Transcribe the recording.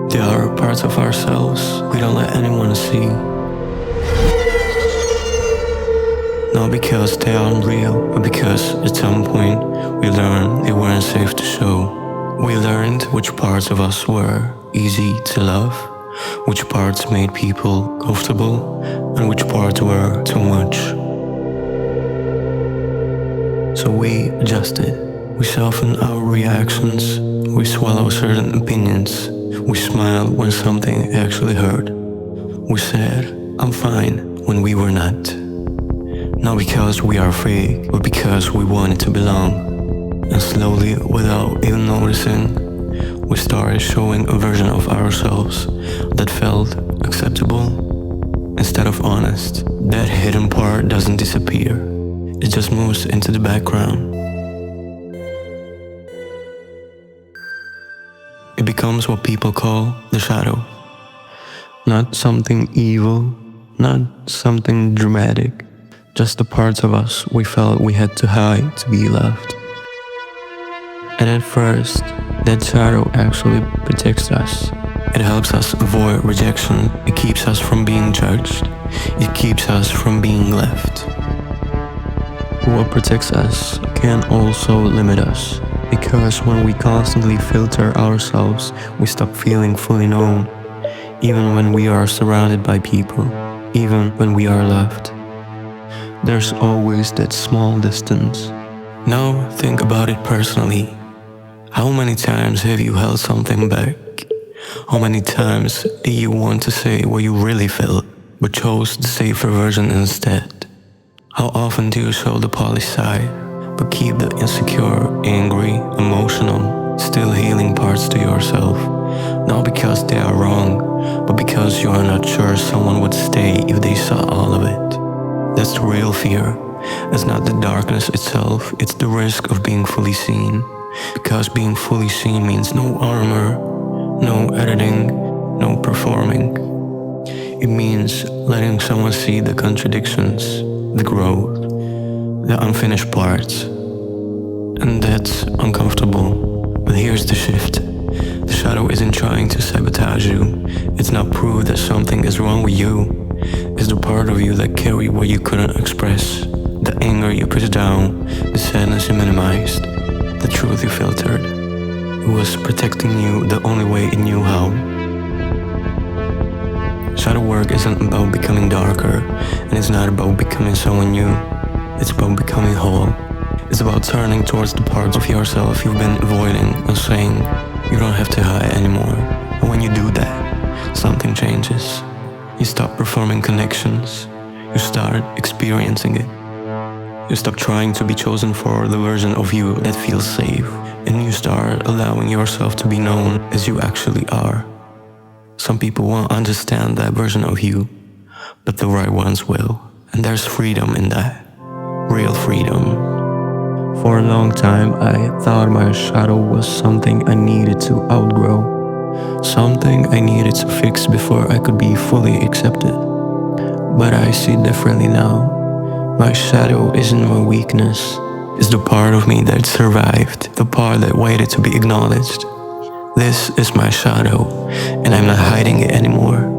They are parts of ourselves we don't let anyone see. Not because they aren't real, but because at some point we learned they weren't safe to show. We learned which parts of us were easy to love, which parts made people comfortable, and which parts were too much. So we adjusted. We soften our reactions. We swallow certain opinions. We smile when something actually hurt. We said, "I'm fine," when we were not. Not because we are fake, but because we wanted to belong. And slowly, without even noticing, we started showing a version of ourselves that felt acceptable instead of honest. That hidden part doesn't disappear. It just moves into the background. It becomes what people call the shadow. Not something evil, not something dramatic, just the parts of us we felt we had to hide to be loved. And at first, that shadow actually protects us. It helps us avoid rejection. It keeps us from being judged. It keeps us from being left. What protects us can also limit us, because when we constantly filter ourselves, we stop feeling fully known, even when we are surrounded by people, even when we are loved. There's always that small distance. Now think about it personally. How many times have you held something back? How many times do you want to say what you really felt, but chose the safer version instead? How often do you show the polished side, but keep the insecure, angry, emotional, still healing parts to yourself? Not because they are wrong, but because you are not sure someone would stay if they saw all of it. That's the real fear. It's not the darkness itself, it's the risk of being fully seen. Because being fully seen means no armor, no editing, no performing. It means letting someone see the contradictions, the growth, the unfinished parts. And that's uncomfortable. But here's the shift. The shadow isn't trying to sabotage you. It's not proof that something is wrong with you. It's the part of you that carried what you couldn't express, the anger you pushed down, the sadness you minimized, the truth you filtered. It was protecting you the only way it knew how. Shadow work isn't about becoming darker, and it's not about becoming someone new. It's about becoming whole. It's about turning towards the parts of yourself you've been avoiding and saying, you don't have to hide anymore. And when you do that, something changes. You stop performing connections. You start experiencing it. You stop trying to be chosen for the version of you that feels safe. And you start allowing yourself to be known as you actually are. Some people won't understand that version of you, but the right ones will. And there's freedom in that. Real freedom. For a long time, I thought my shadow was something I needed to outgrow. Something I needed to fix before I could be fully accepted. But I see differently now. My shadow isn't my weakness. It's the part of me that survived, the part that waited to be acknowledged. This is my shadow, and I'm not hiding it anymore.